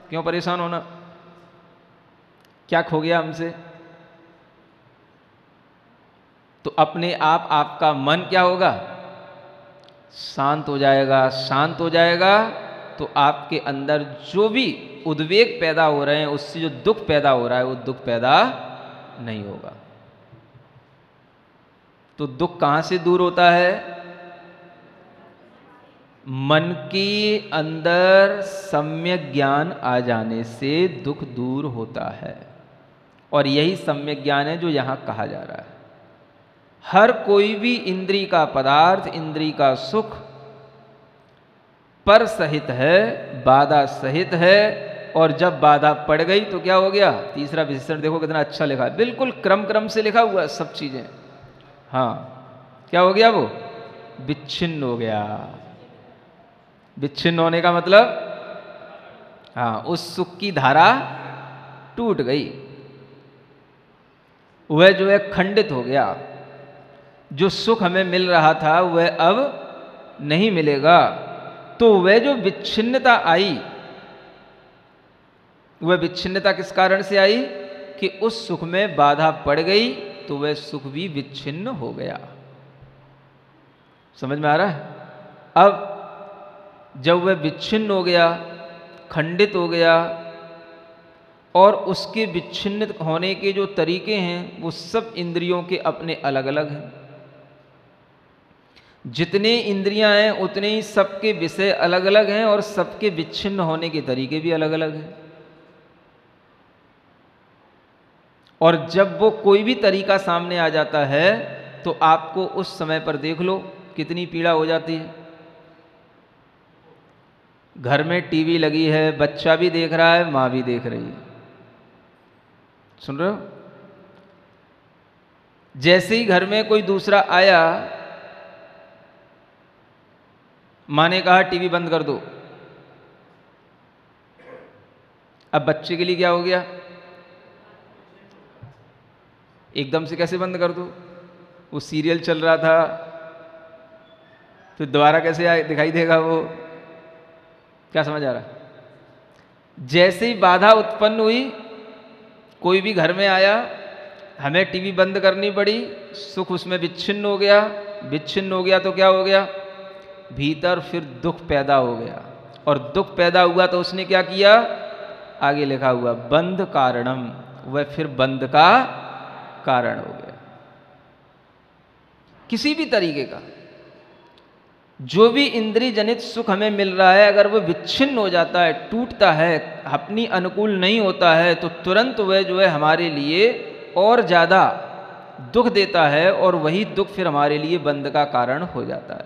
क्यों परेशान होना? क्या खो गया हमसे? तो अपने आप आपका मन क्या होगा? शांत हो जाएगा। शांत हो जाएगा तो आपके अंदर जो भी उद्वेग पैदा हो रहे हैं, उससे जो दुख पैदा हो रहा है, वो दुख पैदा नहीं होगा। तो दुख कहां से दूर होता है? मन के अंदर सम्यक ज्ञान आ जाने से दुख दूर होता है। और यही सम्यक ज्ञान है जो यहां कहा जा रहा है। हर कोई भी इंद्री का पदार्थ, इंद्री का सुख पर सहित है, बाधा सहित है। और जब बाधा पड़ गई तो क्या हो गया? तीसरा विशेषण देखो कितना अच्छा लिखा है, बिल्कुल क्रम क्रम से लिखा हुआ है सब चीजें। हाँ, क्या हो गया? वो विच्छिन्न हो गया। विच्छिन्न होने का मतलब, हाँ, उस सुख की धारा टूट गई, वह जो है खंडित हो गया। जो सुख हमें मिल रहा था वह अब नहीं मिलेगा। तो वह जो विच्छिन्नता आई, वह विच्छिन्नता किस कारण से आई? कि उस सुख में बाधा पड़ गई तो वह सुख भी विच्छिन्न हो गया। समझ में आ रहा है? अब जब वह विच्छिन्न हो गया, खंडित हो गया, और उसके विच्छिन्न होने के जो तरीके हैं वो सब इंद्रियों के अपने अलग अलग हैं। जितने इंद्रियां हैं उतने ही सबके विषय अलग अलग हैं और सबके विच्छिन्न होने के तरीके भी अलग अलग हैं। और जब वो कोई भी तरीका सामने आ जाता है तो आपको उस समय पर देख लो कितनी पीड़ा हो जाती है। घर में टीवी लगी है, बच्चा भी देख रहा है, मां भी देख रही है। सुन रहे हो? जैसे ही घर में कोई दूसरा आया, मां ने कहा टीवी बंद कर दो। अब बच्चे के लिए क्या हो गया? एकदम से कैसे बंद कर दो? वो सीरियल चल रहा था, फिर दोबारा कैसे दिखाई देगा वो? क्या समझ आ रहा है? जैसे ही बाधा उत्पन्न हुई, कोई भी घर में आया, हमें टीवी बंद करनी पड़ी, सुख उसमें विच्छिन्न हो गया। विच्छिन्न हो गया तो क्या हो गया? भीतर फिर दुख पैदा हो गया। और दुख पैदा हुआ तो उसने क्या किया? आगे लिखा हुआ बंध कारणम, वह फिर बंध का कारण हो गया। किसी भी तरीके का जो भी इंद्रिय जनित सुख हमें मिल रहा है, अगर वह विच्छिन्न हो जाता है, टूटता है, अपनी अनुकूल नहीं होता है, तो तुरंत वह जो है हमारे लिए और ज़्यादा दुख देता है। और वही दुख फिर हमारे लिए बंध का कारण हो जाता है।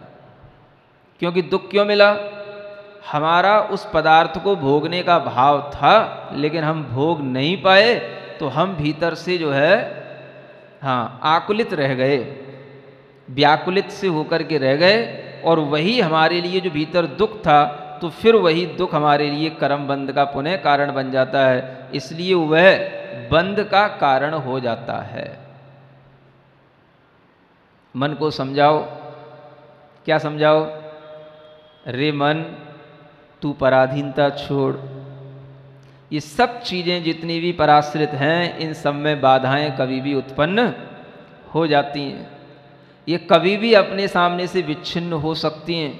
क्योंकि दुख क्यों मिला? हमारा उस पदार्थ को भोगने का भाव था, लेकिन हम भोग नहीं पाए, तो हम भीतर से जो है, हाँ, आकुलित रह गए, व्याकुलित से होकर के रह गए। और वही हमारे लिए जो भीतर दुख था, तो फिर वही दुख हमारे लिए कर्म बंध का पुनः कारण बन जाता है। इसलिए वह बंध का कारण हो जाता है। मन को समझाओ। क्या समझाओ? रे मन, तू पराधीनता छोड़। ये सब चीज़ें जितनी भी पराश्रित हैं, इन सब में बाधाएं कभी भी उत्पन्न हो जाती हैं। ये कभी भी अपने सामने से विच्छिन्न हो सकती हैं।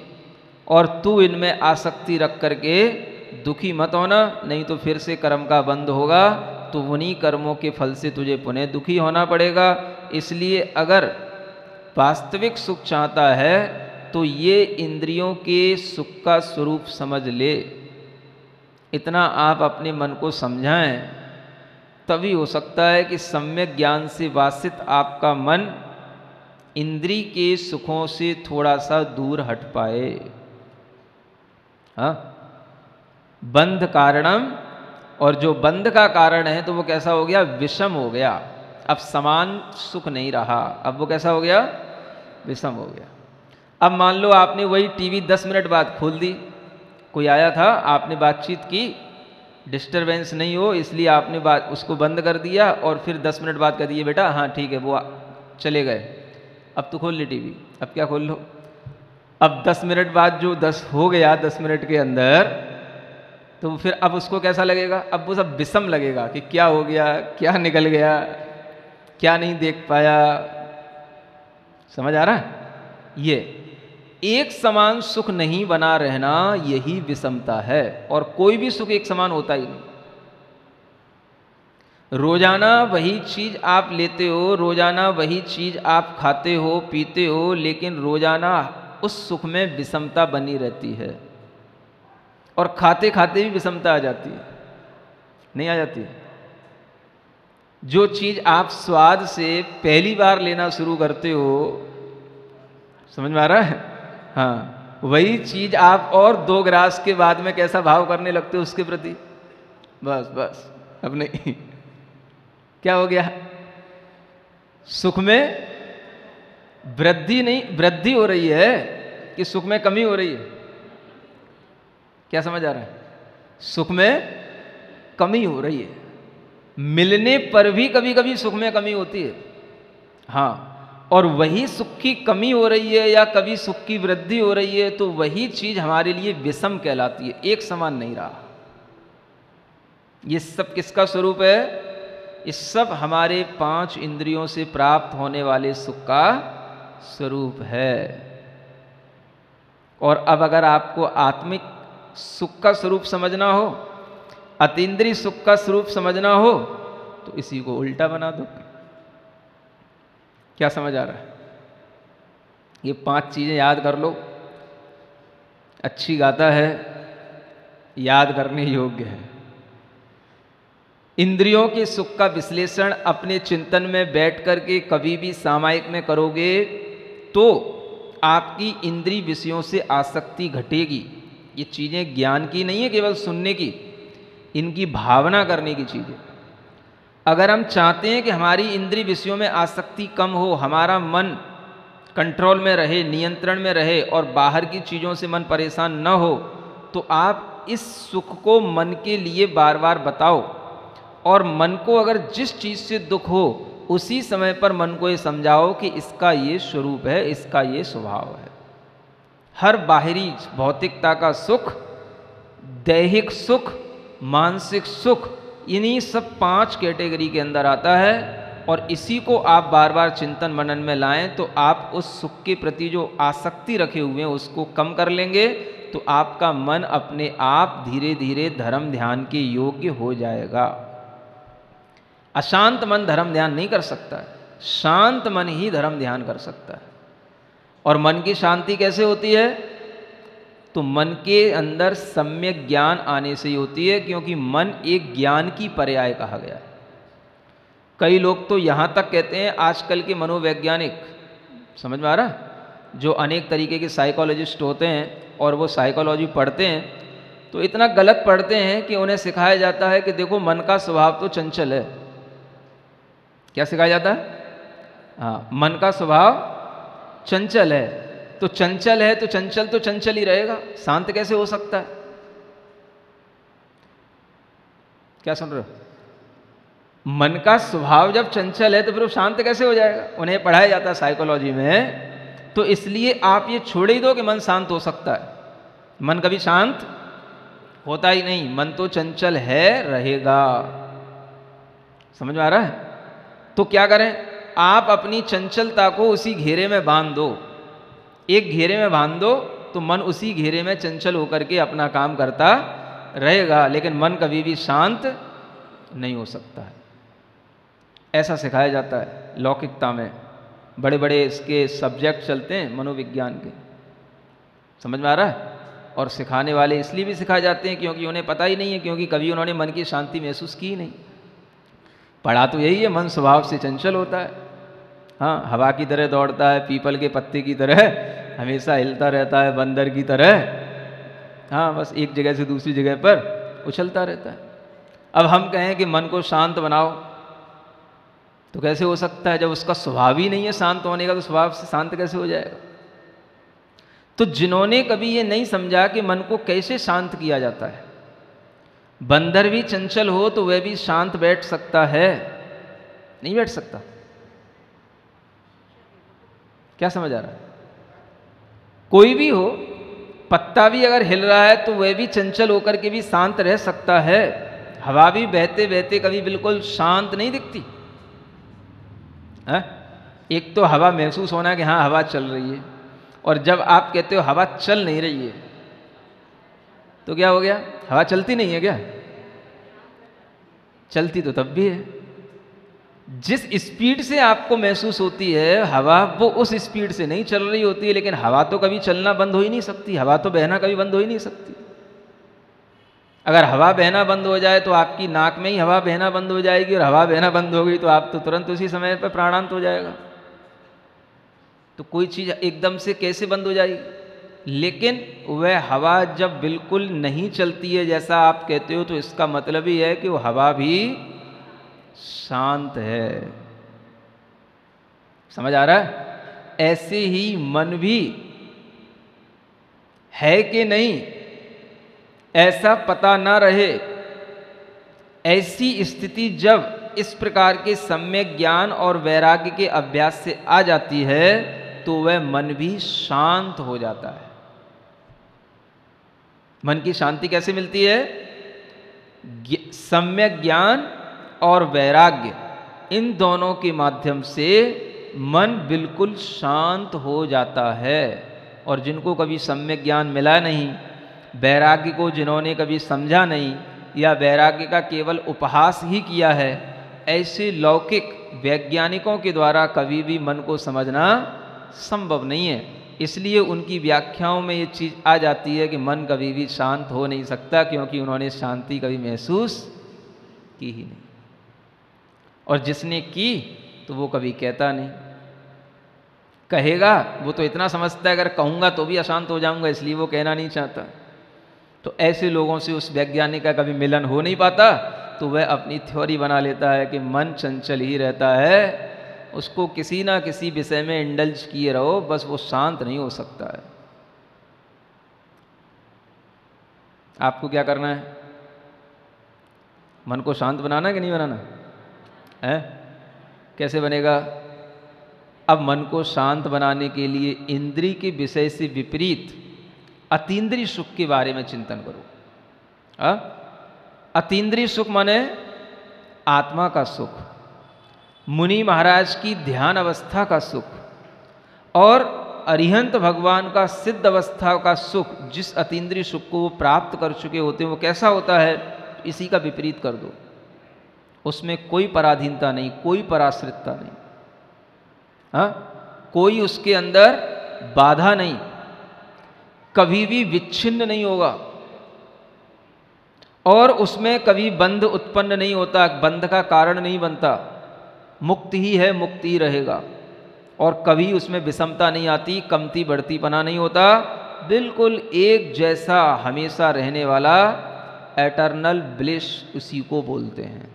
और तू इनमें आसक्ति रख करके दुखी मत होना, नहीं तो फिर से कर्म का बंध होगा, तो उन्हीं कर्मों के फल से तुझे पुनः दुखी होना पड़ेगा। इसलिए अगर वास्तविक सुख चाहता है तो ये इंद्रियों के सुख का स्वरूप समझ ले। इतना आप अपने मन को समझाएं, तभी हो सकता है कि सम्यक ज्ञान से वासित आपका मन इंद्री के सुखों से थोड़ा सा दूर हट पाए। हाँ, बंध कारणम, और जो बंध का कारण है तो वो कैसा हो गया? विषम हो गया। अब समान सुख नहीं रहा, अब वो कैसा हो गया? विषम हो गया। अब मान लो आपने वही टीवी 10 मिनट बाद खोल दी, कोई आया था, आपने बातचीत की, डिस्टरबेंस नहीं हो इसलिए आपने उसको बंद कर दिया, और फिर 10 मिनट बाद कह दिए बेटा हाँ ठीक है, वो चले गए, अब तो खोल ली टीवी। अब क्या खोल लो? अब 10 मिनट बाद जो 10 हो गया, 10 मिनट के अंदर तो फिर अब उसको कैसा लगेगा? अब वो सब विषम लगेगा कि क्या हो गया, क्या निकल गया, क्या नहीं देख पाया। समझ आ रहा है? ये एक समान सुख नहीं बना रहना, यही विषमता है। और कोई भी सुख एक समान होता ही नहीं। रोजाना वही चीज आप लेते हो, रोजाना वही चीज आप खाते हो पीते हो, लेकिन रोजाना उस सुख में विषमता बनी रहती है। और खाते खाते भी विषमता आ जाती है, नहीं आ जाती? जो चीज आप स्वाद से पहली बार लेना शुरू करते हो, समझ में आ रहा है? हाँ, वही चीज आप और 2 ग्रास के बाद में कैसा भाव करने लगते हो उसके प्रति? बस बस, अब नहीं। क्या हो गया? सुख में वृद्धि नहीं, वृद्धि हो रही है कि सुख में कमी हो रही है? क्या समझ आ रहा है? सुख में कमी हो रही है। मिलने पर भी कभी कभी सुख में कमी होती है। हाँ, और वही सुख की कमी हो रही है या कभी सुख की वृद्धि हो रही है, तो वही चीज हमारे लिए विषम कहलाती है, एक समान नहीं रहा। ये सब किसका स्वरूप है? ये सब हमारे 5 इंद्रियों से प्राप्त होने वाले सुख का स्वरूप है। और अब अगर आपको आत्मिक सुख का स्वरूप समझना हो, अतीन्द्रिय सुख का स्वरूप समझना हो, तो इसी को उल्टा बना दो। क्या समझ आ रहा है? ये 5 चीजें याद कर लो। अच्छी गाथा है, याद करने योग्य है। इंद्रियों के सुख का विश्लेषण अपने चिंतन में बैठ करके कभी भी सामायिक में करोगे तो आपकी इंद्रिय विषयों से आसक्ति घटेगी। ये चीजें ज्ञान की नहीं है केवल सुनने की, इनकी भावना करने की चीजें। अगर हम चाहते हैं कि हमारी इंद्रिय विषयों में आसक्ति कम हो, हमारा मन कंट्रोल में रहे, नियंत्रण में रहे और बाहर की चीज़ों से मन परेशान न हो, तो आप इस सुख को मन के लिए बार बार बताओ। और मन को अगर जिस चीज़ से दुख हो, उसी समय पर मन को ये समझाओ कि इसका ये स्वरूप है, इसका ये स्वभाव है। हर बाहरी भौतिकता का सुख, दैहिक सुख, मानसिक सुख, इन्हीं सब 5 कैटेगरी के अंदर आता है। और इसी को आप बार बार चिंतन मनन में लाएं तो आप उस सुख के प्रति जो आसक्ति रखे हुए हैं उसको कम कर लेंगे, तो आपका मन अपने आप धीरे धीरे धर्म ध्यान के योग्य हो जाएगा। अशांत मन धर्म ध्यान नहीं कर सकता है, शांत मन ही धर्म ध्यान कर सकता है। और मन की शांति कैसे होती है? तो मन के अंदर सम्यक ज्ञान आने से ही होती है, क्योंकि मन एक ज्ञान की पर्याय कहा गया है। कई लोग तो यहाँ तक कहते हैं, आजकल के मनोवैज्ञानिक, समझ में आ रहा है, जो अनेक तरीके के साइकोलॉजिस्ट होते हैं और वो साइकोलॉजी पढ़ते हैं, तो इतना गलत पढ़ते हैं कि उन्हें सिखाया जाता है कि देखो मन का स्वभाव तो चंचल है। क्या सिखाया जाता है? हाँ, मन का स्वभाव चंचल है। तो चंचल है तो चंचल ही रहेगा, शांत कैसे हो सकता है? क्या सुन रहे हो? मन का स्वभाव जब चंचल है तो फिर वो शांत कैसे हो जाएगा? उन्हें पढ़ाया जाता है साइकोलॉजी में। तो इसलिए आप ये छोड़ ही दो कि मन शांत हो सकता है। मन कभी शांत होता ही नहीं, मन तो चंचल है, रहेगा। समझ में आ रहा है? तो क्या करें? आप अपनी चंचलता को उसी घेरे में बांध दो। एक घेरे में बांध दो तो मन उसी घेरे में चंचल होकर के अपना काम करता रहेगा, लेकिन मन कभी भी शांत नहीं हो सकता है। ऐसा सिखाया जाता है लौकिकता में। बड़े बड़े इसके सब्जेक्ट चलते हैं मनोविज्ञान के, समझ में आ रहा है? और सिखाने वाले इसलिए भी सिखाए जाते हैं क्योंकि उन्हें पता ही नहीं है, क्योंकि कभी उन्होंने मन की शांति महसूस की ही नहीं। पढ़ा तो यही है, मन स्वभाव से चंचल होता है। हाँ, हवा की तरह दौड़ता है, पीपल के पत्ते की तरह हमेशा हिलता रहता है, बंदर की तरह। हाँ, बस एक जगह से दूसरी जगह पर उछलता रहता है। अब हम कहें कि मन को शांत बनाओ, तो कैसे हो सकता है? जब उसका स्वभाव ही नहीं है शांत होने का, तो स्वभाव से शांत कैसे हो जाएगा? तो जिन्होंने कभी ये नहीं समझा कि मन को कैसे शांत किया जाता है, बंदर भी चंचल हो तो वह भी शांत बैठ सकता है? नहीं बैठ सकता। क्या समझ आ रहा है? कोई भी हो, पत्ता भी अगर हिल रहा है तो वह भी चंचल होकर के भी शांत रह सकता है। हवा भी बहते बहते कभी बिल्कुल शांत नहीं दिखती है? एक तो हवा महसूस होना कि हाँ हवा चल रही है, और जब आप कहते हो हवा चल नहीं रही है तो क्या हो गया? हवा चलती नहीं है क्या? चलती तो तब भी है। जिस स्पीड से आपको महसूस होती है हवा, वो उस स्पीड से नहीं चल रही होती है। लेकिन हवा तो कभी चलना बंद हो ही नहीं सकती, हवा तो बहना कभी बंद हो ही नहीं सकती। अगर हवा बहना बंद हो जाए तो आपकी नाक में ही हवा बहना बंद हो जाएगी, और हवा बहना बंद हो गई तो आप तो तुरंत उसी समय पर प्राणांत हो जाएगा। तो कोई चीज़ एकदम से कैसे बंद हो जाएगी? लेकिन वह हवा जब बिल्कुल नहीं चलती है जैसा आप कहते हो, तो इसका मतलब ही है कि वो हवा भी शांत है। समझ आ रहा है? ऐसे ही मन भी है कि नहीं ऐसा पता ना रहे, ऐसी स्थिति जब इस प्रकार के सम्यक ज्ञान और वैराग्य के अभ्यास से आ जाती है तो वह मन भी शांत हो जाता है। मन की शांति कैसे मिलती है? सम्यक ज्ञान और वैराग्य, इन दोनों के माध्यम से मन बिल्कुल शांत हो जाता है। और जिनको कभी सम्यक ज्ञान मिला नहीं, वैराग्य को जिन्होंने कभी समझा नहीं, या वैराग्य का केवल उपहास ही किया है, ऐसे लौकिक वैज्ञानिकों के द्वारा कभी भी मन को समझना संभव नहीं है। इसलिए उनकी व्याख्याओं में ये चीज़ आ जाती है कि मन कभी भी शांत हो नहीं सकता, क्योंकि उन्होंने शांति कभी महसूस की ही नहीं, और जिसने की तो वो कभी कहता नहीं। कहेगा वो तो इतना समझता है अगर कहूँगा तो भी अशांत हो जाऊंगा, इसलिए वो कहना नहीं चाहता। तो ऐसे लोगों से उस वैज्ञानिक का कभी मिलन हो नहीं पाता, तो वह अपनी थ्योरी बना लेता है कि मन चंचल ही रहता है, उसको किसी ना किसी विषय में इंडल्ज किए रहो, बस वो शांत नहीं हो सकता है। आपको क्या करना है? मन को शांत बनाना है कि नहीं बनाना है? कैसे बनेगा? अब मन को शांत बनाने के लिए इंद्रिय के विषय से विपरीत अतीन्द्रिय सुख के बारे में चिंतन करो। अतीन्द्रिय सुख माने आत्मा का सुख, मुनि महाराज की ध्यान अवस्था का सुख, और अरिहंत भगवान का सिद्ध अवस्था का सुख। जिस अतीन्द्रिय सुख को वो प्राप्त कर चुके होते हैं वो कैसा होता है? इसी का विपरीत कर दो। उसमें कोई पराधीनता नहीं, कोई पराश्रितता नहीं, कोई उसके अंदर बाधा नहीं, कभी भी विच्छिन्न नहीं होगा, और उसमें कभी बंध उत्पन्न नहीं होता, बंध का कारण नहीं बनता। मुक्त ही है, मुक्त ही रहेगा, और कभी उसमें विषमता नहीं आती, कमती बढ़ती पना नहीं होता। बिल्कुल एक जैसा हमेशा रहने वाला एटर्नल ब्लिस उसी को बोलते हैं।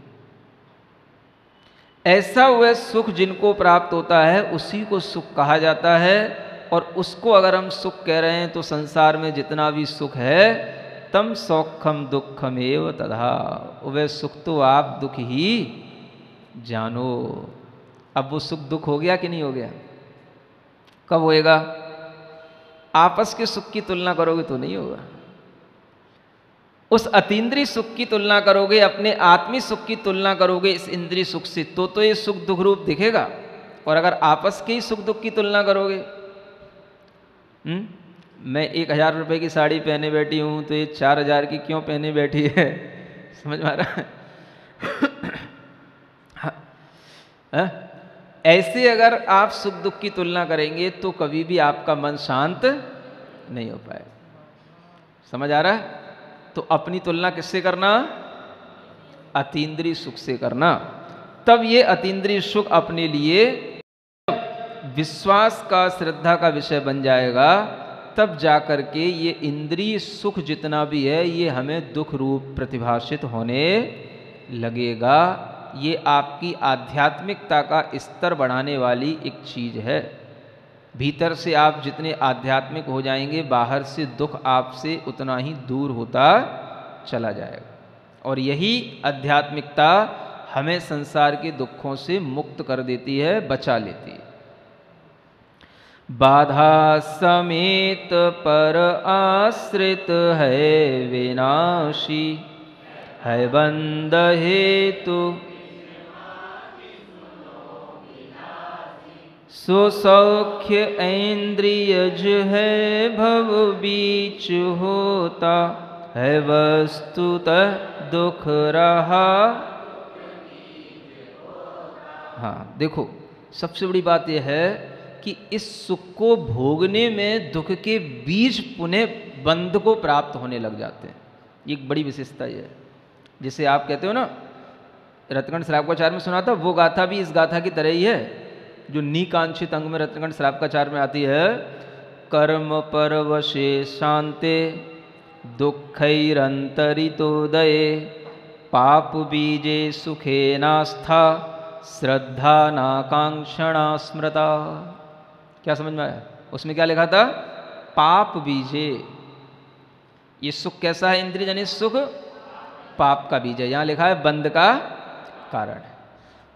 ऐसा वह सुख जिनको प्राप्त होता है उसी को सुख कहा जाता है। और उसको अगर हम सुख कह रहे हैं तो संसार में जितना भी सुख है, तम सौखम दुखम एव तथा, वह सुख तो आप दुख ही जानो। अब वो सुख दुख हो गया कि नहीं हो गया? कब होएगा? आपस के सुख की तुलना करोगे तो नहीं होगा। उस अतीन्द्रिय सुख की तुलना करोगे, अपने आत्मी सुख की तुलना करोगे इस इंद्रिय सुख से, तो ये सुख दुख रूप दिखेगा। और अगर आपस के ही सुख दुख की तुलना करोगे, मैं 1000 रुपये की साड़ी पहने बैठी हूँ तो ये 4000 की क्यों पहने बैठी है? समझ में आ रहा है? ऐसे अगर आप सुख दुख की तुलना करेंगे तो कभी भी आपका मन शांत नहीं हो पाएगा। समझ आ रहा है? तो अपनी तुलना किससे करना? अतीन्द्रिय सुख से करना। तब ये अतीन्द्रिय सुख अपने लिए विश्वास का, श्रद्धा का विषय बन जाएगा, तब जाकर के ये इंद्रिय सुख जितना भी है ये हमें दुख रूप प्रतिभाषित होने लगेगा। ये आपकी आध्यात्मिकता का स्तर बढ़ाने वाली एक चीज़ है। भीतर से आप जितने आध्यात्मिक हो जाएंगे, बाहर से दुख आपसे उतना ही दूर होता चला जाएगा। और यही आध्यात्मिकता हमें संसार के दुखों से मुक्त कर देती है, बचा लेती है। बाधा समेत पर आश्रित है विनाशी, है बंद हेतु सुसौख्य इंद्रियज है भव बीच होता, है वस्तुतः दुख रहा। हाँ देखो, सबसे बड़ी बात यह है कि इस सुख को भोगने में दुख के बीज पुनः बंध को प्राप्त होने लग जाते हैं। ये एक बड़ी विशेषता ये है। जिसे आप कहते हो ना, रत्नखंड श्रावकाचार्य में सुना था, वो गाथा भी इस गाथा की तरह ही है जो नीकांक्षित अंग में रत्नखंड श्रावकाचार्य में आती है। कर्म परवशे शांते दुःखैरन्तरितोदये, पाप बीजे सुखे नास्था, श्रद्धा नाकांक्षणा स्मृता। क्या समझ में आया? उसमें क्या लिखा था? पाप बीजे। ये सुख कैसा है? इंद्रिय जनित सुख पाप का बीज है। यहाँ लिखा है बंध का कारण है।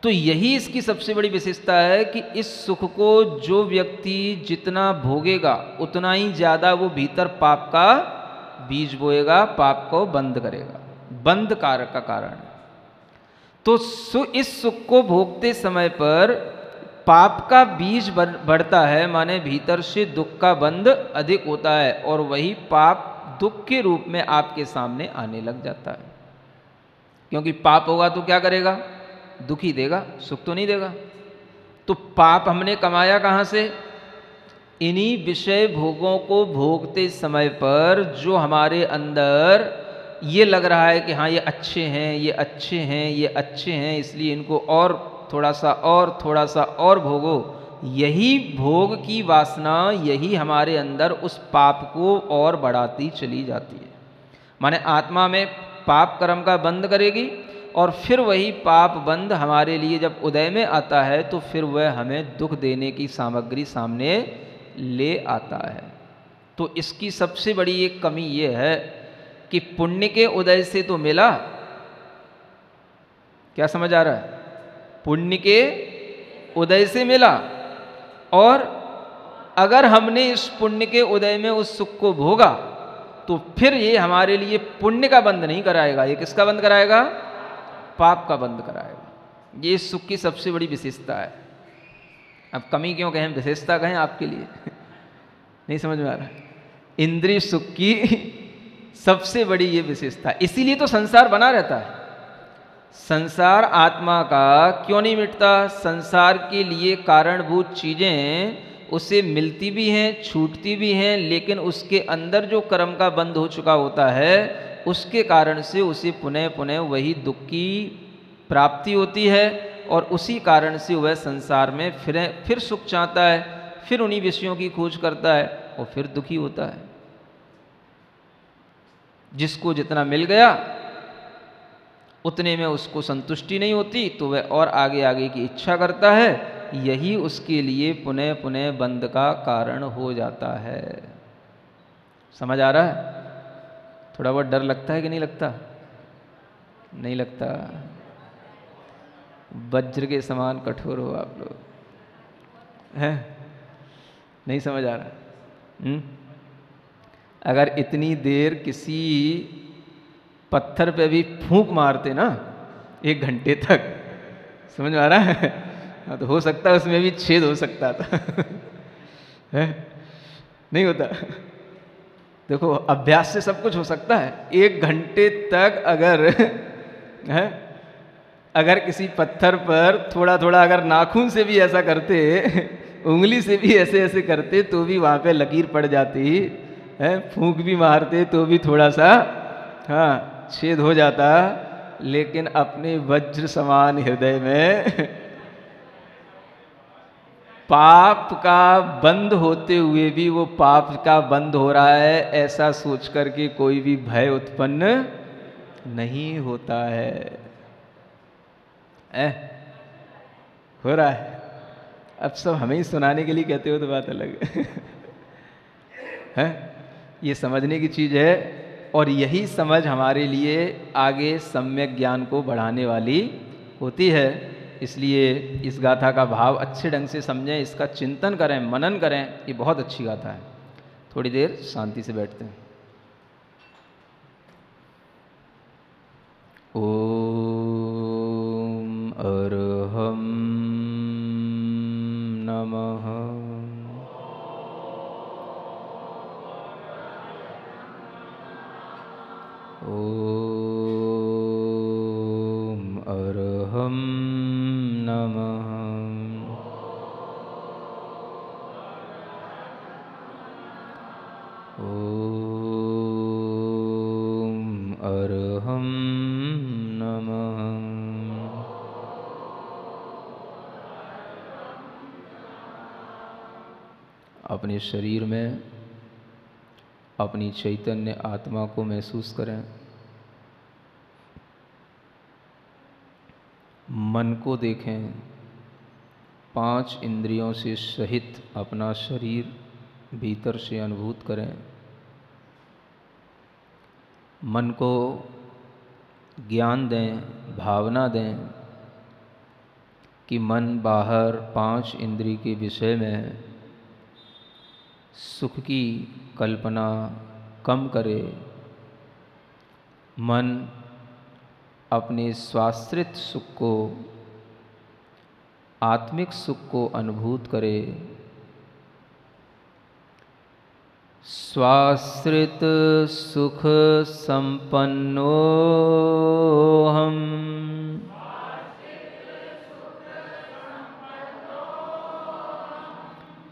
तो यही इसकी सबसे बड़ी विशेषता है कि इस सुख को जो व्यक्ति जितना भोगेगा उतना ही ज़्यादा वो भीतर पाप का बीज बोएगा, पाप को बंद करेगा। बंध कारक का कारण है। तो इस सुख को भोगते समय पर पाप का बीज बढ़ता है, माने भीतर से दुख का बंध अधिक होता है, और वही पाप दुख के रूप में आपके सामने आने लग जाता है। क्योंकि पाप होगा तो क्या करेगा? दुख ही देगा, सुख तो नहीं देगा। तो पाप हमने कमाया कहाँ से? इन्हीं विषय भोगों को भोगते समय पर जो हमारे अंदर ये लग रहा है कि हाँ ये अच्छे हैं, ये अच्छे हैं, ये अच्छे हैं, इसलिए इनको और थोड़ा सा और भोगो। यही भोग की वासना, यही हमारे अंदर उस पाप को और बढ़ाती चली जाती है। माने आत्मा में पाप कर्म का बंध करेगी, और फिर वही पाप बंध हमारे लिए जब उदय में आता है तो फिर वह हमें दुख देने की सामग्री सामने ले आता है। तो इसकी सबसे बड़ी एक कमी ये है कि पुण्य के उदय से तो मिला। क्या समझ आ रहा है? पुण्य के उदय से मिला, और अगर हमने इस पुण्य के उदय में उस सुख को भोगा तो फिर ये हमारे लिए पुण्य का बंध नहीं कराएगा। ये किसका बंध कराएगा? पाप का बंध कराएगा। ये इस सुख की सबसे बड़ी विशेषता है। अब कमी क्यों कहें, विशेषता कहें आपके लिए नहीं समझ में आ रहा? इंद्रिय सुख की सबसे बड़ी ये विशेषता। इसीलिए तो संसार बना रहता है। संसार आत्मा का क्यों नहीं मिटता? संसार के लिए कारणभूत चीजें उसे मिलती भी हैं, छूटती भी हैं, लेकिन उसके अंदर जो कर्म का बंध हो चुका होता है उसके कारण से उसे पुनः पुनः वही दुख की प्राप्ति होती है, और उसी कारण से वह संसार में फिर सुख चाहता है, फिर उन्हीं विषयों की खोज करता है, और फिर दुखी होता है। जिसको जितना मिल गया उतने में उसको संतुष्टि नहीं होती, तो वह और आगे आगे की इच्छा करता है। यही उसके लिए पुनः पुनः बंध का कारण हो जाता है। समझ आ रहा है? थोड़ा बहुत डर लगता है कि नहीं लगता? नहीं लगता? वज्र के समान कठोर हो आप लोग, हैं? नहीं समझ आ रहा? अगर इतनी देर किसी पत्थर पे भी फूंक मारते ना 1 घंटे तक, समझ में आ रहा है? हाँ, तो हो सकता है उसमें भी छेद हो सकता था है? नहीं होता? देखो, अभ्यास से सब कुछ हो सकता है। 1 घंटे तक अगर है, अगर किसी पत्थर पर थोड़ा थोड़ा अगर नाखून से भी ऐसा करते, उंगली से भी ऐसे ऐसे करते, तो भी वहाँ पे लकीर पड़ जाती है। फूंक भी मारते तो भी थोड़ा सा हाँ छेद हो जाता। लेकिन अपने वज्र समान हृदय में पाप का बंद होते हुए भी वो पाप का बंद हो रहा है, ऐसा सोच करके कोई भी भय उत्पन्न नहीं होता है। हो रहा है। अब सब हमें ही सुनाने के लिए कहते हो तो बात अलग है। ये समझने की चीज़ है, और यही समझ हमारे लिए आगे सम्यक ज्ञान को बढ़ाने वाली होती है। इसलिए इस गाथा का भाव अच्छे ढंग से समझें, इसका चिंतन करें, मनन करें। ये बहुत अच्छी गाथा है। थोड़ी देर शांति से बैठते हैं। ओम अरहम नमः। ओम अरहम नमः। ओम अरहम नमः। अपने शरीर में अपनी चैतन्य आत्मा को महसूस करें। मन को देखें। 5 इंद्रियों से सहित अपना शरीर भीतर से अनुभूत करें। मन को ज्ञान दें, भावना दें कि मन बाहर 5 इंद्रिय के विषय में सुख की कल्पना कम करे। मन अपने स्वाश्रित सुख को, आत्मिक सुख को अनुभूत करे। स्वाश्रित सुख संपन्नो हम।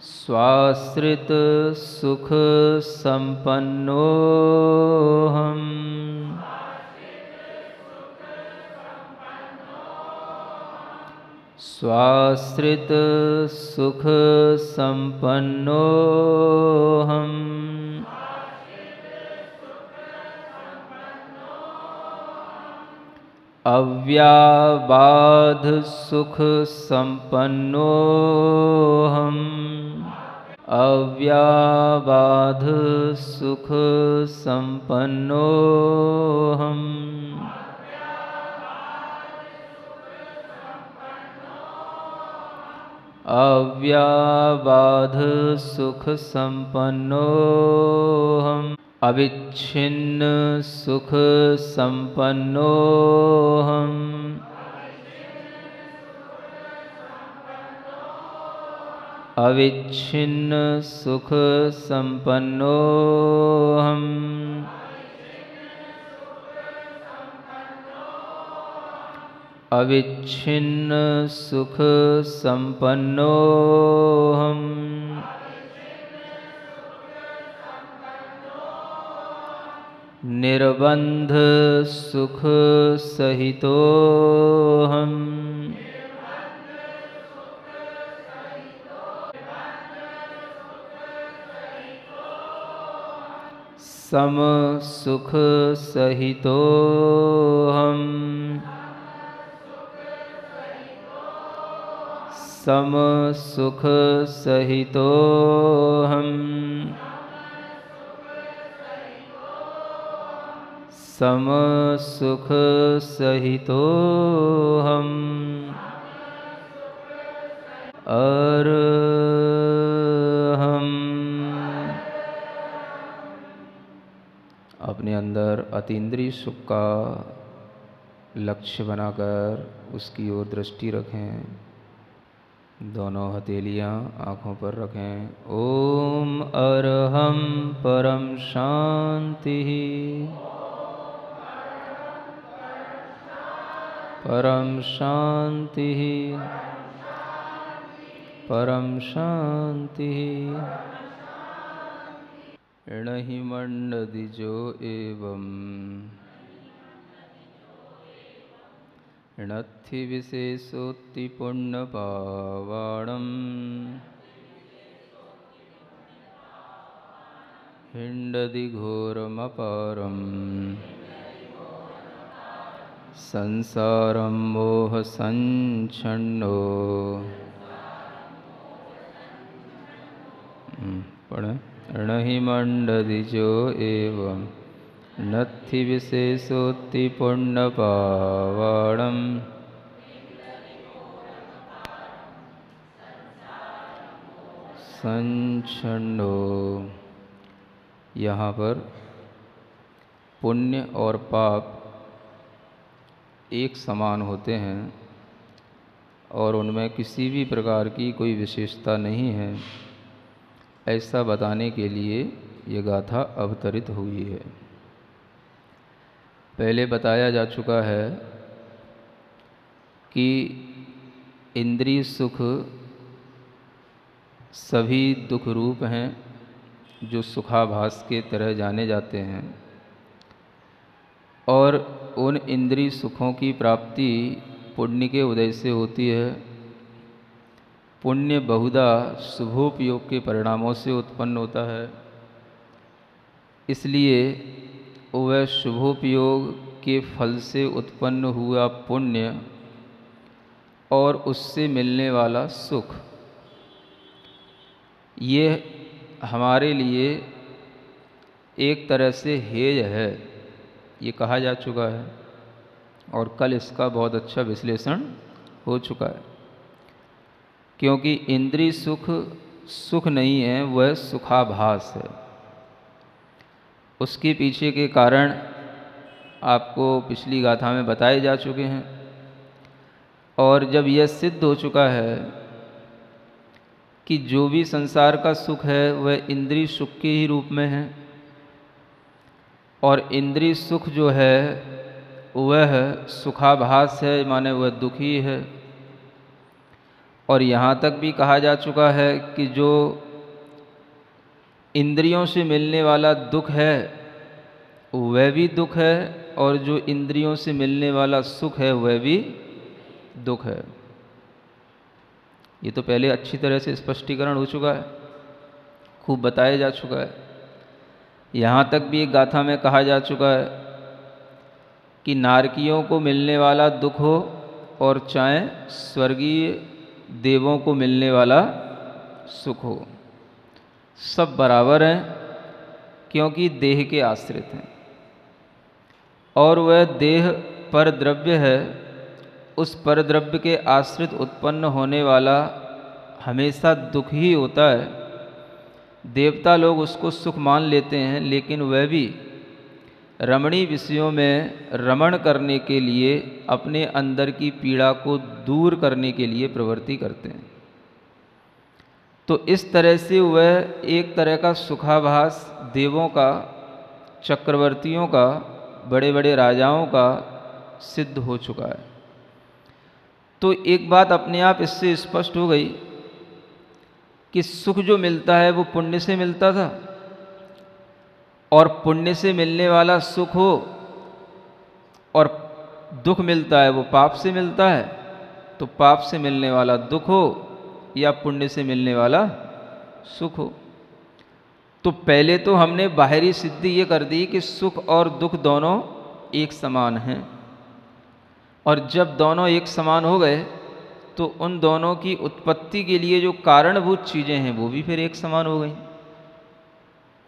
स्वाश्रित सुख संपन्नो हम। स्वाश्रित सुख संपन्नो हम। अव्याबाध सुख संपन्नो हम। अव्याबाध सुख संपन्नो हम। अव्याबाध सुख संपन्नो हम। अविच्छिन्न सुख संपन्नो हम। अविच्छिन्न सुख संपन्नो हम। अविच्छिन्न सुख संपन्नो हम। निर्बंध सुख सहितो हम। सम सुख सहितो हम। सम सुख सहितो हम। सम सुख सहितो हम। अरहम। अपने अंदर अतीन्द्रिय सुख का लक्ष्य बनाकर उसकी ओर दृष्टि रखें। दोनों हथेलियां आँखों पर रखें। ओम अरहम परम शांति। परम शांति। परम शांति। ऋणहि मंडदिजो एवं ऋणत्थि विशेषोत्ति पुण्यपावाणम् हिंडदि घोरमपारम् संसारं मोह संच्छन्नो। पढ़ें। ऋणहि मंडदिजो एवं नत्थि विशेषोत्ति पुण्यपावाणम् संच्छन्नो। यहाँ पर पुण्य और पाप एक समान होते हैं और उनमें किसी भी प्रकार की कोई विशेषता नहीं है, ऐसा बताने के लिए ये गाथा अवतरित हुई है। पहले बताया जा चुका है कि इंद्रिय सुख सभी दुख रूप हैं जो सुखाभास के तरह जाने जाते हैं, और उन इंद्रिय सुखों की प्राप्ति पुण्य के उदय से होती है। पुण्य बहुधा शुभोपयोग के परिणामों से उत्पन्न होता है, इसलिए वह शुभोपयोग के फल से उत्पन्न हुआ पुण्य और उससे मिलने वाला सुख, ये हमारे लिए एक तरह से हेय है, ये कहा जा चुका है और कल इसका बहुत अच्छा विश्लेषण हो चुका है। क्योंकि इंद्रिय सुख सुख नहीं है, वह सुखाभास है। उसके पीछे के कारण आपको पिछली गाथा में बताए जा चुके हैं, और जब यह सिद्ध हो चुका है कि जो भी संसार का सुख है वह इंद्रिय सुख के ही रूप में है, और इंद्रिय सुख जो है वह सुखाभास है, माने वह दुखी है। और यहाँ तक भी कहा जा चुका है कि जो इंद्रियों से मिलने वाला दुख है वह भी दुख है, और जो इंद्रियों से मिलने वाला सुख है वह भी दुख है। ये तो पहले अच्छी तरह से स्पष्टीकरण हो चुका है, खूब बताया जा चुका है। यहाँ तक भी एक गाथा में कहा जा चुका है कि नारकियों को मिलने वाला दुख हो और चाहे स्वर्गीय देवों को मिलने वाला सुख हो, सब बराबर हैं, क्योंकि देह के आश्रित हैं, और वह देह पर द्रव्य है। उस पर द्रव्य के आश्रित उत्पन्न होने वाला हमेशा दुख ही होता है। देवता लोग उसको सुख मान लेते हैं, लेकिन वह भी रमणीय विषयों में रमण करने के लिए अपने अंदर की पीड़ा को दूर करने के लिए प्रवृत्ति करते हैं। तो इस तरह से वह एक तरह का सुखाभास देवों का, चक्रवर्तियों का, बड़े बड़े राजाओं का सिद्ध हो चुका है। तो एक बात अपने आप इससे स्पष्ट हो गई कि सुख जो मिलता है वो पुण्य से मिलता था, और पुण्य से मिलने वाला सुख हो और दुख मिलता है वो पाप से मिलता है, तो पाप से मिलने वाला दुख हो या पुण्य से मिलने वाला सुख हो। तो पहले तो हमने बाहरी सिद्धि ये कर दी कि सुख और दुख दोनों एक समान हैं, और जब दोनों एक समान हो गए तो उन दोनों की उत्पत्ति के लिए जो कारणभूत चीज़ें हैं वो भी फिर एक समान हो गई।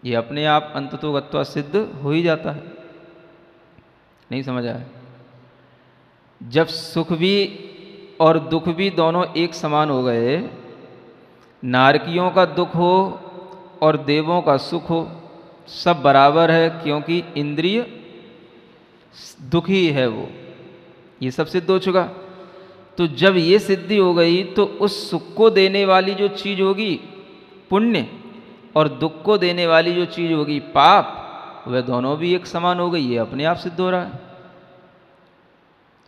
ये अपने आप अंततोगत्वा सिद्ध हो ही जाता है। नहीं समझ आया? जब सुख भी और दुख भी दोनों एक समान हो गए, नारकियों का दुख हो और देवों का सुख हो, सब बराबर है, क्योंकि इंद्रिय दुखी है वो, ये सब सिद्ध हो चुका। तो जब ये सिद्धि हो गई तो उस सुख को देने वाली जो चीज़ होगी पुण्य, और दुख को देने वाली जो चीज़ होगी पाप, वह दोनों भी एक समान हो गई। ये अपने आप सिद्ध हो रहा है।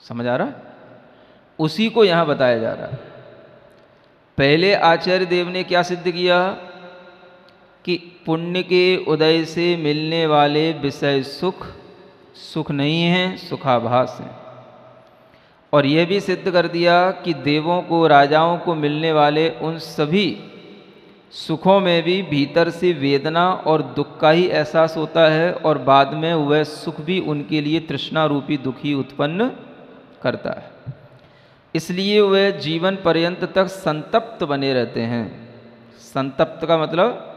समझ आ रहा? उसी को यहाँ बताया जा रहा है। पहले आचार्य देव ने क्या सिद्ध किया कि पुण्य के उदय से मिलने वाले विषय सुख सुख नहीं हैं, सुखाभास हैं। और यह भी सिद्ध कर दिया कि देवों को, राजाओं को मिलने वाले उन सभी सुखों में भी भीतर से वेदना और दुख का ही एहसास होता है, और बाद में वह सुख भी उनके लिए तृष्णा रूपी दुख ही उत्पन्न करता है। इसलिए वह जीवन पर्यंत तक संतप्त बने रहते हैं। संतप्त का मतलब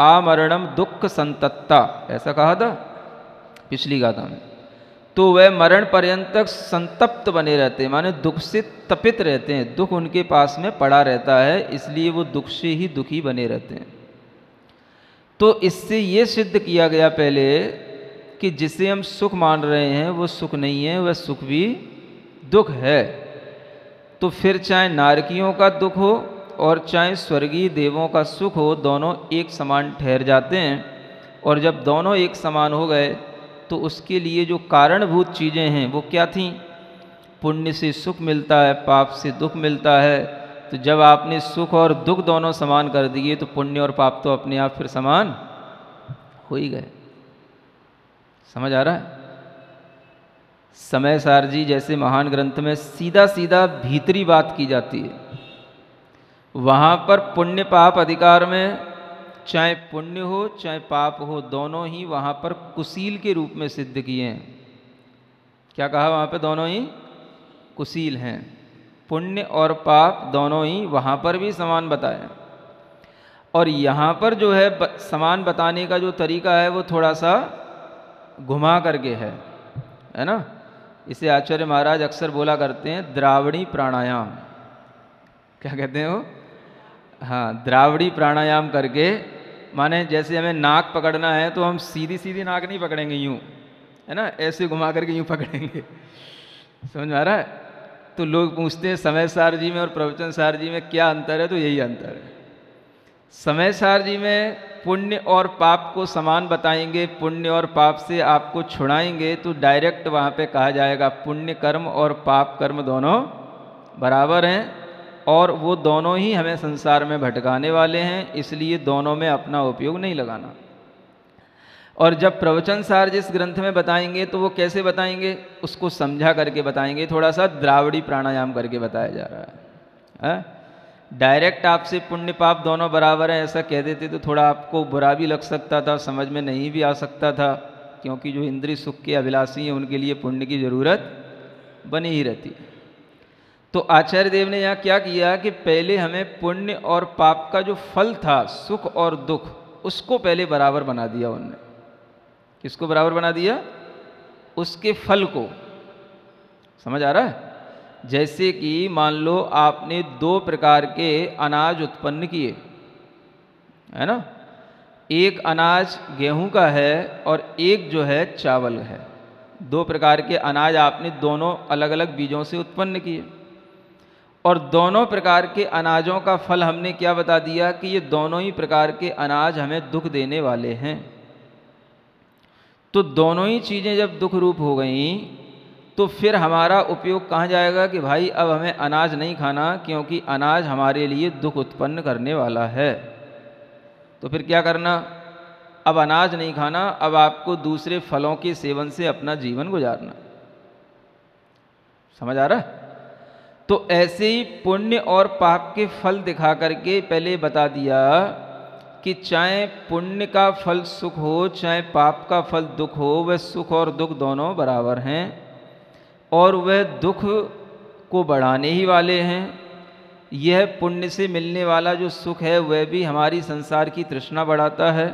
आमरणम दुख संतप्ता, ऐसा कहा था पिछली गाथा में। तो वह मरण पर्यंत तक संतप्त बने रहते हैं, माने दुख से तपित रहते हैं, दुख उनके पास में पड़ा रहता है, इसलिए वो दुख से ही दुखी बने रहते हैं। तो इससे ये सिद्ध किया गया पहले कि जिसे हम सुख मान रहे हैं वो सुख नहीं है, वह सुख भी दुख है। तो फिर चाहे नारकियों का दुख हो और चाहे स्वर्गीय देवों का सुख हो, दोनों एक समान ठहर जाते हैं। और जब दोनों एक समान हो गए तो उसके लिए जो कारणभूत चीज़ें हैं वो क्या थीं? पुण्य से सुख मिलता है, पाप से दुख मिलता है। तो जब आपने सुख और दुख दोनों समान कर दिए तो पुण्य और पाप तो अपने आप फिर समान हो ही गए। समझ आ रहा है? समय सार जी जैसे महान ग्रंथ में सीधा सीधा भीतरी बात की जाती है, वहाँ पर पुण्य पाप अधिकार में चाहे पुण्य हो चाहे पाप हो, दोनों ही वहाँ पर कुशील के रूप में सिद्ध किए हैं। क्या कहा वहाँ पे? दोनों ही कुशील हैं। पुण्य और पाप दोनों ही वहाँ पर भी समान बताए। और यहाँ पर जो है समान बताने का जो तरीका है वो थोड़ा सा घुमा करके है ना। इसे आचार्य महाराज अक्सर बोला करते हैं द्रावणी प्राणायाम। क्या कहते हैं वो? हाँ, द्रावड़ी प्राणायाम करके, माने जैसे हमें नाक पकड़ना है तो हम सीधी सीधी नाक नहीं पकड़ेंगे यूँ, है ना, ऐसे घुमा करके यूँ पकड़ेंगे। समझ में आ रहा है? तो लोग पूछते हैं समय सार जी में और प्रवचन सार जी में क्या अंतर है? तो यही अंतर है। समय सार जी में पुण्य और पाप को समान बताएंगे, पुण्य और पाप से आपको छुड़ाएंगे, तो डायरेक्ट वहाँ पे कहा जाएगा पुण्य कर्म और पाप कर्म दोनों बराबर हैं और वो दोनों ही हमें संसार में भटकाने वाले हैं, इसलिए दोनों में अपना उपयोग नहीं लगाना। और जब प्रवचन सार जिस ग्रंथ में बताएंगे तो वो कैसे बताएंगे? उसको समझा करके बताएंगे, थोड़ा सा द्रावड़ी प्राणायाम करके बताया जा रहा है। डायरेक्ट आपसे पुण्य पाप दोनों बराबर हैं ऐसा कह देते तो थोड़ा आपको बुरा भी लग सकता था, समझ में नहीं भी आ सकता था, क्योंकि जो इंद्रिय सुख के अभिलाषी हैं उनके लिए पुण्य की जरूरत बनी ही रहती है। तो आचार्य देव ने यहाँ क्या किया कि पहले हमें पुण्य और पाप का जो फल था, सुख और दुख, उसको पहले बराबर बना दिया उनने। किसको बराबर बना दिया? उसके फल को। समझ आ रहा है? जैसे कि मान लो आपने दो प्रकार के अनाज उत्पन्न किए, है ना, एक अनाज गेहूं का है और एक जो है चावल है। दो प्रकार के अनाज आपने दोनों अलग अलग बीजों से उत्पन्न किए और दोनों प्रकार के अनाजों का फल हमने क्या बता दिया कि ये दोनों ही प्रकार के अनाज हमें दुख देने वाले हैं। तो दोनों ही चीज़ें जब दुख रूप हो गईं तो फिर हमारा उपयोग कहाँ जाएगा कि भाई अब हमें अनाज नहीं खाना, क्योंकि अनाज हमारे लिए दुख उत्पन्न करने वाला है। तो फिर क्या करना? अब अनाज नहीं खाना, अब आपको दूसरे फलों के सेवन से अपना जीवन गुजारना। समझ आ रहा है? तो ऐसे ही पुण्य और पाप के फल दिखा करके पहले बता दिया कि चाहे पुण्य का फल सुख हो चाहे पाप का फल दुख हो, वह सुख और दुख दोनों बराबर हैं और वह दुख को बढ़ाने ही वाले हैं। यह पुण्य से मिलने वाला जो सुख है वह भी हमारी संसार की तृष्णा बढ़ाता है,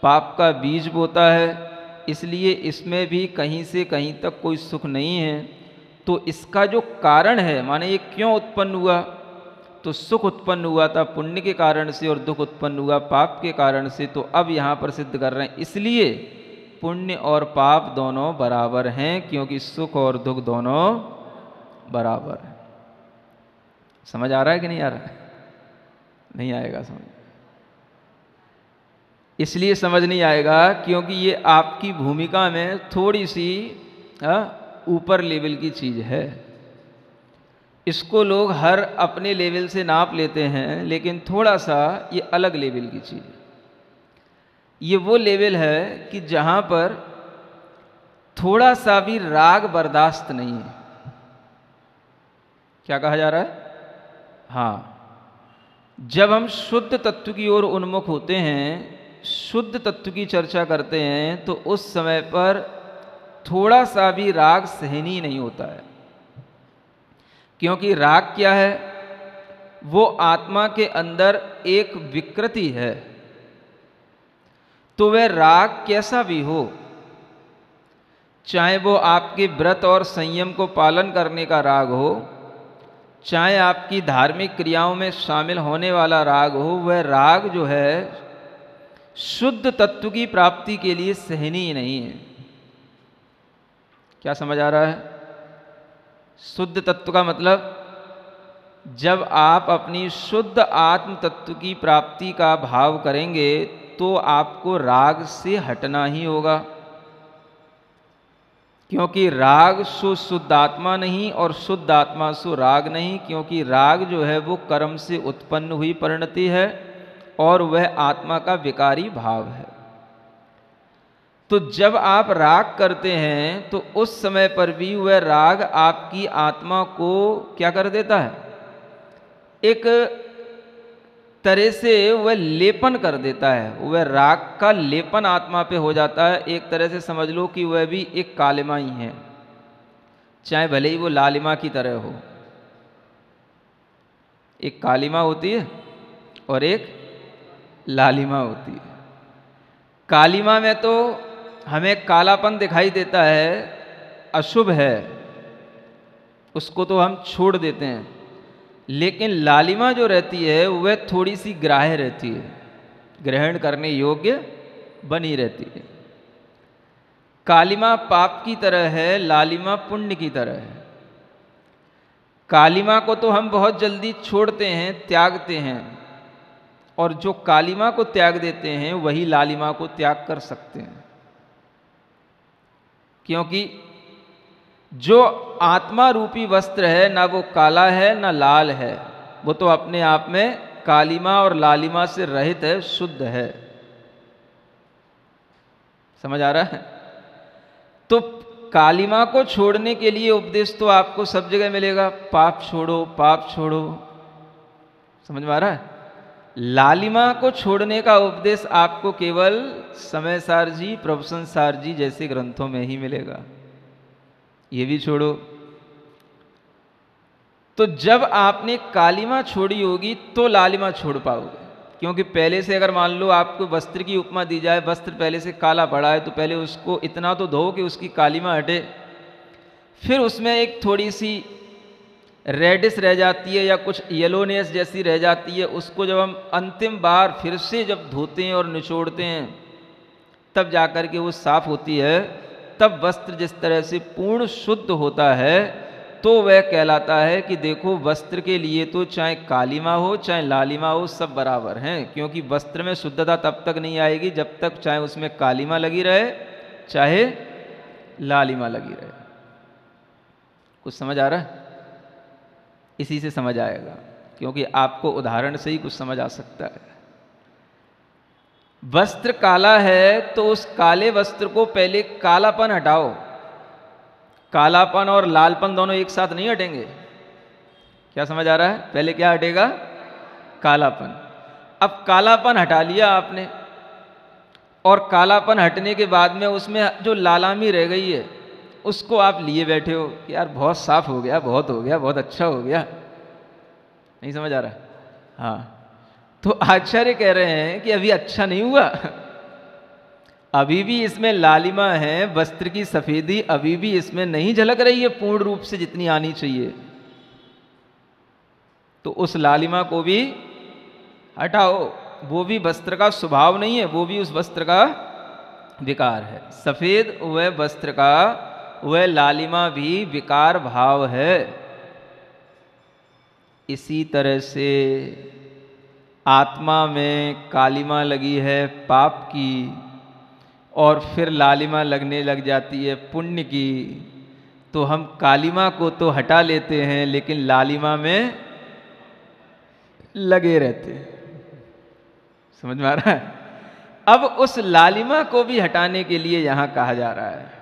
पाप का बीज बोता है, इसलिए इसमें भी कहीं से कहीं तक कोई सुख नहीं है। तो इसका जो कारण है, माने ये क्यों उत्पन्न हुआ, तो सुख उत्पन्न हुआ था पुण्य के कारण से और दुख उत्पन्न हुआ पाप के कारण से। तो अब यहाँ पर सिद्ध कर रहे हैं इसलिए पुण्य और पाप दोनों बराबर हैं, क्योंकि सुख और दुख दोनों बराबर हैं। समझ आ रहा है कि नहीं आ रहा है? नहीं आएगा समझ, इसलिए समझ नहीं आएगा क्योंकि ये आपकी भूमिका में थोड़ी सी ऊपर लेवल की चीज़ है। इसको लोग हर अपने लेवल से नाप लेते हैं, लेकिन थोड़ा सा ये अलग लेवल की चीज़ है। ये वो लेवल है कि जहाँ पर थोड़ा सा भी राग बर्दाश्त नहीं है। क्या कहा जा रहा है? हाँ, जब हम शुद्ध तत्व की ओर उन्मुख होते हैं, शुद्ध तत्व की चर्चा करते हैं, तो उस समय पर थोड़ा सा भी राग सहनीय नहीं होता है। क्योंकि राग क्या है? वो आत्मा के अंदर एक विकृति है। तो वह राग कैसा भी हो, चाहे वो आपके व्रत और संयम को पालन करने का राग हो, चाहे आपकी धार्मिक क्रियाओं में शामिल होने वाला राग हो, वह राग जो है शुद्ध तत्व की प्राप्ति के लिए सहनीय नहीं है। क्या समझ आ रहा है? शुद्ध तत्व का मतलब जब आप अपनी शुद्ध आत्म तत्व की प्राप्ति का भाव करेंगे तो आपको राग से हटना ही होगा, क्योंकि राग सो शुद्ध आत्मा नहीं और शुद्ध आत्मा सो राग नहीं, क्योंकि राग जो है वो कर्म से उत्पन्न हुई परिणति है और वह आत्मा का विकारी भाव है। तो जब आप राग करते हैं तो उस समय पर भी वह राग आपकी आत्मा को क्या कर देता है? एक तरह से वह लेपन कर देता है, वह राग का लेपन आत्मा पे हो जाता है। एक तरह से समझ लो कि वह भी एक कालिमा ही है, चाहे भले ही वो लालिमा की तरह हो। एक कालिमा होती है और एक लालिमा होती है। कालिमा में तो हमें कालापन दिखाई देता है, अशुभ है, उसको तो हम छोड़ देते हैं, लेकिन लालिमा जो रहती है वह थोड़ी सी ग्राह्य रहती है, ग्रहण करने योग्य बनी रहती है। कालिमा पाप की तरह है, लालिमा पुण्य की तरह है। कालिमा को तो हम बहुत जल्दी छोड़ते हैं, त्यागते हैं, और जो कालिमा को त्याग देते हैं वही लालिमा को त्याग कर सकते हैं, क्योंकि जो आत्मा रूपी वस्त्र है ना वो काला है ना लाल है, वो तो अपने आप में कालिमा और लालिमा से रहित है, शुद्ध है। समझ आ रहा है? तो कालिमा को छोड़ने के लिए उपदेश तो आपको सब जगह मिलेगा, पाप छोड़ो, पाप छोड़ो। समझ में आ रहा है? लालिमा को छोड़ने का उपदेश आपको केवल समय सार जी, प्रभुसन सार जी जैसे ग्रंथों में ही मिलेगा। ये भी छोड़ो। तो जब आपने कालिमा छोड़ी होगी तो लालिमा छोड़ पाओगे, क्योंकि पहले से अगर मान लो आपको वस्त्र की उपमा दी जाए, वस्त्र पहले से काला पड़ा है, तो पहले उसको इतना तो धो कि उसकी कालिमा हटे, फिर उसमें एक थोड़ी सी रेडिश रह जाती है या कुछ येलोनेस जैसी रह जाती है, उसको जब हम अंतिम बार फिर से जब धोते हैं और निचोड़ते हैं तब जाकर के वो साफ होती है। तब वस्त्र जिस तरह से पूर्ण शुद्ध होता है तो वह कहलाता है कि देखो, वस्त्र के लिए तो चाहे कालिमा हो चाहे लालिमा हो सब बराबर हैं, क्योंकि वस्त्र में शुद्धता तब तक नहीं आएगी जब तक चाहे उसमें कालिमा लगी रहे चाहे लालिमा लगी रहे। कुछ समझ आ रहा है? इसी से समझ आएगा, क्योंकि आपको उदाहरण से ही कुछ समझ आ सकता है। वस्त्र काला है तो उस काले वस्त्र को पहले कालापन हटाओ। कालापन और लालपन दोनों एक साथ नहीं हटेंगे। क्या समझ आ रहा है? पहले क्या हटेगा? कालापन। अब कालापन हटा लिया आपने, और कालापन हटने के बाद में उसमें जो लालामी रह गई है उसको आप लिए बैठे हो कि यार बहुत साफ हो गया, बहुत हो गया, बहुत अच्छा हो गया। नहीं समझ आ रहा? हाँ, तो आचार्य कह रहे हैं कि अभी अच्छा नहीं हुआ, अभी भी इसमें लालिमा है, वस्त्र की सफेदी अभी भी इसमें नहीं झलक रही है पूर्ण रूप से जितनी आनी चाहिए। तो उस लालिमा को भी हटाओ, वो भी वस्त्र का स्वभाव नहीं है, वो भी उस वस्त्र का विकार है। सफेद वह वस्त्र का वह लालिमा भी विकार भाव है। इसी तरह से आत्मा में कालिमा लगी है पाप की, और फिर लालिमा लगने लग जाती है पुण्य की, तो हम कालिमा को तो हटा लेते हैं लेकिन लालिमा में लगे रहते हैं। समझ में आ रहा है? अब उस लालिमा को भी हटाने के लिए यहां कहा जा रहा है